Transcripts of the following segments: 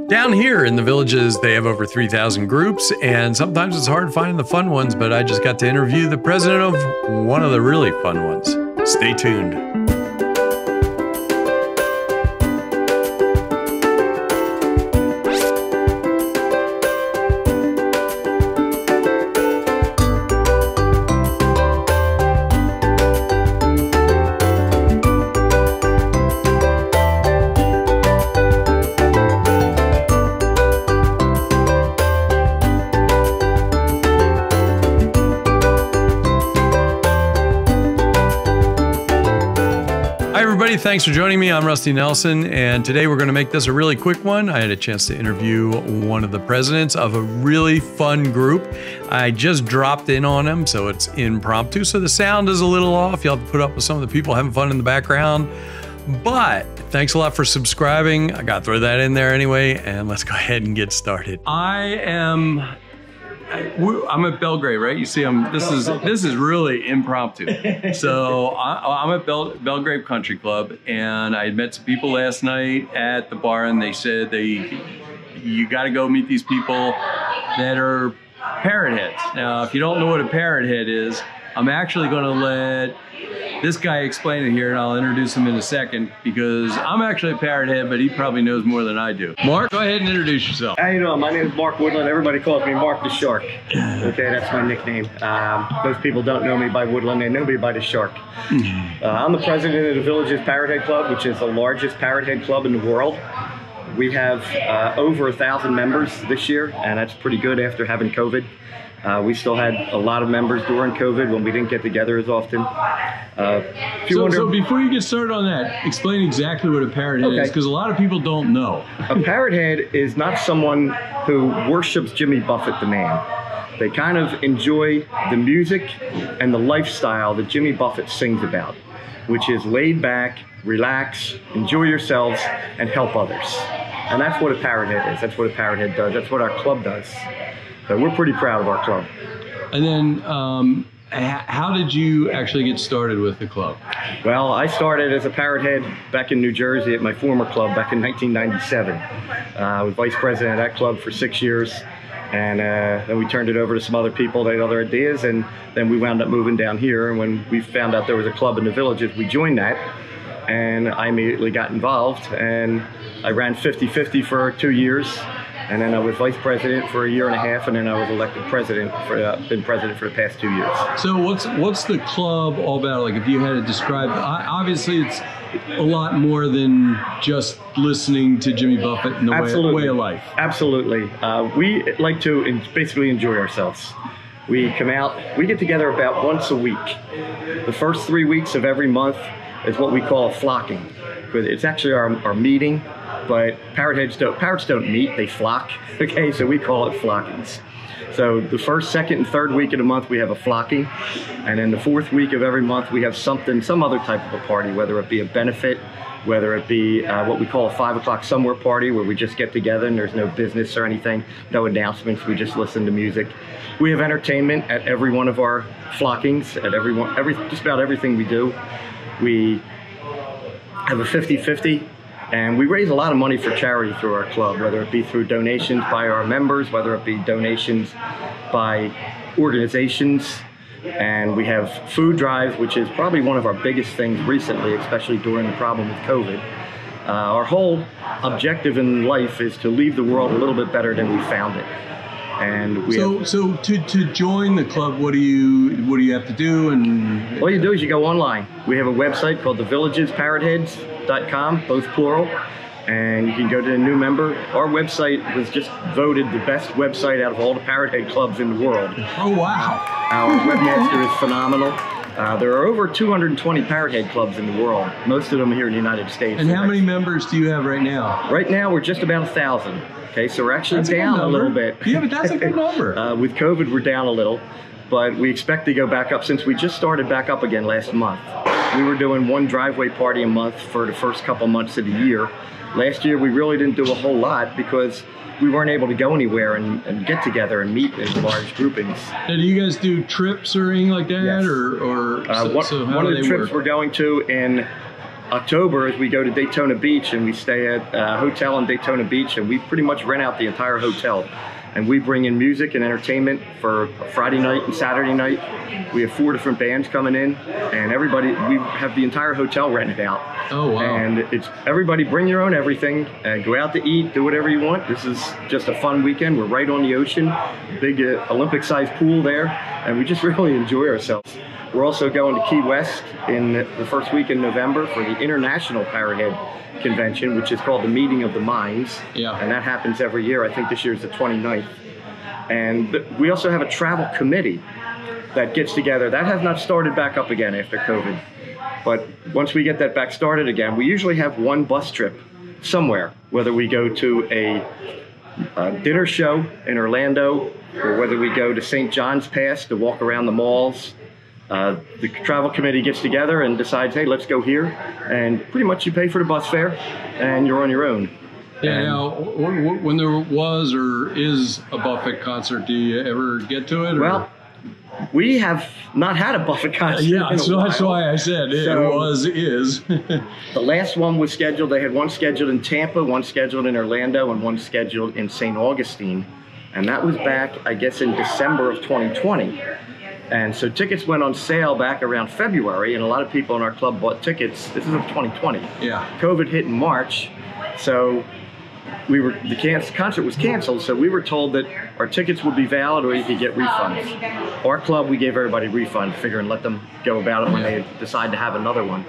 Down here in the Villages, they have over 3,000 groups, and sometimes it's hard finding the fun ones, but I just got to interview the president of one of the really fun ones. Stay tuned. Thanks for joining me. I'm Rusty Nelson, and today we're going to make this a really quick one. I had a chance to interview one of the presidents of a really fun group. I just dropped in on him, so it's impromptu, so the sound is a little off. You'll have to put up with some of the people having fun in the background, but thanks a lot for subscribing. I got to throw that in there anyway, and let's go ahead and get started. I'm at Belgrade, right? You see, this is really impromptu. So I'm at Belgrade Country Club, and I met some people last night at the bar, and they said you got to go meet these people that are Parrotheads. Now, if you don't know what a Parrothead is, I'm actually going to let this guy explain it here, and I'll introduce him in a second because I'm actually a Parrothead, but he probably knows more than I do. Mark, go ahead and introduce yourself. How you doing? My name is Mark Woodland. Everybody calls me Mark the Shark. Okay, that's my nickname. Most people don't know me by Woodland. They know me by the Shark. I'm the president of the Villages Parrothead Club, which is the largest Parrothead club in the world. We have over 1,000 members this year, and that's pretty good after having COVID. We still had a lot of members during COVID when we didn't get together as often. So before you get started on that, explain exactly what a Parrothead is, because a lot of people don't know. A Parrothead is not someone who worships Jimmy Buffett the man. They kind of enjoy the music and the lifestyle that Jimmy Buffett sings about, which is laid back, relax, enjoy yourselves, and help others. And that's what a Parrothead is. That's what a Parrothead does. That's what our club does. So we're pretty proud of our club. And then, how did you actually get started with the club? Well, I started as a Parrothead back in New Jersey at my former club back in 1997. I was vice president of that club for 6 years. And then we turned it over to some other people. They had other ideas, and then we wound up moving down here. And when we found out there was a club in the Villages, we joined that. And I immediately got involved, and I ran 50-50 for 2 years. And then I was vice president for 1.5 years, and then I was elected president. Been president for the past 2 years. So what's the club all about? Like, if you had to describe, obviously it's a lot more than just listening to Jimmy Buffett and the way of life. Absolutely. We like to basically enjoy ourselves. We come out, we get together about once a week. The first 3 weeks of every month is what we call flocking. It's actually our meeting. But parrots don't meet, they flock. Okay, so we call it flockings. So the first, second, and third week of the month we have a flocking, and then the fourth week of every month we have some other type of a party, whether it be a benefit, whether it be what we call a 5 o'clock somewhere party, where we just get together and there's no business or anything, no announcements, we just listen to music. We have entertainment at every one of our flockings, at just about everything we do. We have a 50-50. And we raise a lot of money for charity through our club, whether it be through donations by our members, whether it be donations by organizations. And we have food drives, which is probably one of our biggest things recently, especially during the problem with COVID. Our whole objective in life is to leave the world a little bit better than we found it. And so to join the club, what do you have to do? And all you do is you go online. We have a website called the Villages Parrotheads.com, both plural, and you can go to a new member. Our website was just voted the best website out of all the Parrothead clubs in the world. Oh wow! Our webmaster is phenomenal. There are over 220 Parrothead clubs in the world, most of them here in the United States. And how many members do you have right now? Right now, we're just about 1,000. Okay, so we're actually down a little bit. Yeah, but that's a good number. With COVID, we're down a little, but we expect to go back up since we just started back up again last month. We were doing one driveway party a month for the first couple months of the year. Last year, we really didn't do a whole lot because we weren't able to go anywhere and get together and meet in large groupings. Now, do you guys do trips or anything like that? Yes. Or one of the trips we're going to in October is we go to Daytona Beach and we stay at a hotel in Daytona Beach, and we pretty much rent out the entire hotel. And we bring in music and entertainment for Friday night and Saturday night. We have 4 different bands coming in, and everybody, we have the entire hotel rented out. Oh, wow. And it's everybody bring your own everything and go out to eat, do whatever you want. This is just a fun weekend. We're right on the ocean, big Olympic-sized pool there, and we just really enjoy ourselves. We're also going to Key West in the first week in November for the International Parrothead Convention, which is called the Meeting of the Minds. Yeah. And that happens every year. I think this year is the 29th. And we also have a travel committee that gets together. That has not started back up again after COVID. But once we get that back started again, we usually have one bus trip somewhere, whether we go to a dinner show in Orlando, or whether we go to St. John's Pass to walk around the malls. The travel committee gets together and decides, hey, let's go here, and pretty much you pay for the bus fare and you're on your own. Yeah. Now, when there was or is a Buffett concert, do you ever get to it? Or? Well, we have not had a Buffett concert. Yeah, so that's why I said it is. The last one was scheduled. They had one scheduled in Tampa, one scheduled in Orlando, and one scheduled in St. Augustine, and that was back, I guess, in December of 2020. And so tickets went on sale back around February, and a lot of people in our club bought tickets. This is of 2020. Yeah. COVID hit in March, so the concert was canceled, so we were told that our tickets would be valid or you could get refunds. Our club, we gave everybody refunds, figuring let them go about it when they decide to have another one.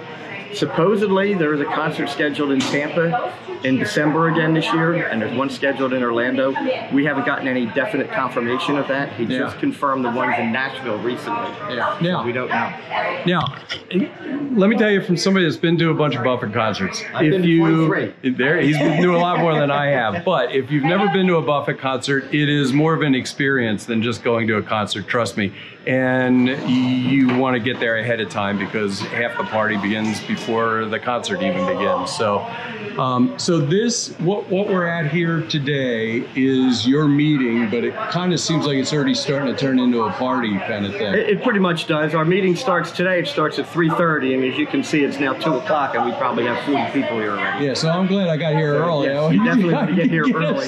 Supposedly, there is a concert scheduled in Tampa in December again this year, and there's one scheduled in Orlando. We haven't gotten any definite confirmation of that. He just confirmed the ones in Nashville recently. Yeah. Now, we don't know. Now, let me tell you from somebody that's been to a bunch of Buffett concerts. I've been to 23. He's been doing a lot more than I have. But if you've never been to a Buffett concert, it is more of an experience than just going to a concert, trust me. And you want to get there ahead of time because half the party begins before the concert even begins. So, what we're at here today is your meeting, but it kind of seems like it's already starting to turn into a party kind of thing. It pretty much does. Our meeting starts today. It starts at 3:30, and as you can see, it's now 2 o'clock, and we probably have 40 people here already. Yeah, so I'm glad I got here early. Yes, you definitely want to get here early.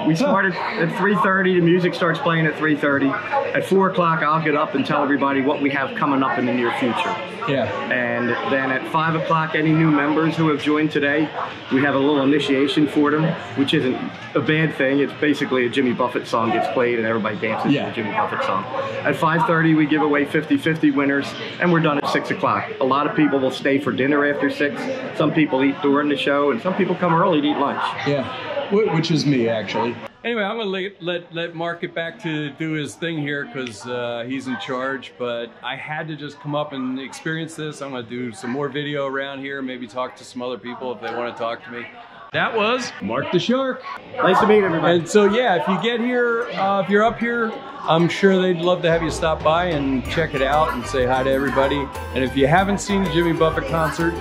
We started at 3:30. The music starts playing at 3:30. At 4 o'clock, I'll get up and tell everybody what we have coming up in the near future. Yeah. And then at 5 o'clock, any new members who have joined today, we have a little initiation for them, which isn't a bad thing. It's basically a Jimmy Buffett song gets played and everybody dances to the Jimmy Buffett song. At 5:30, we give away 50-50 winners, and we're done at 6 o'clock. A lot of people will stay for dinner after 6. Some people eat during the show, and some people come early to eat lunch. Yeah, which is me, actually. Anyway, I'm going to let Mark get back to do his thing here because he's in charge, but I had to just come up and experience this. I'm going to do some more video around here, maybe talk to some other people if they want to talk to me. That was Mark the Shark. Nice to meet everybody. And so, yeah, if you get here, if you're up here, I'm sure they'd love to have you stop by and check it out and say hi to everybody. And if you haven't seen a Jimmy Buffett concert,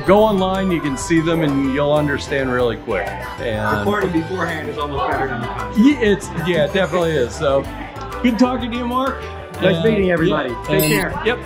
go online, you can see them, and you'll understand really quick. And the party beforehand is almost better than the concert. Yeah, it definitely is. So, good talking to you, Mark. Nice meeting everybody. Take care. Yep.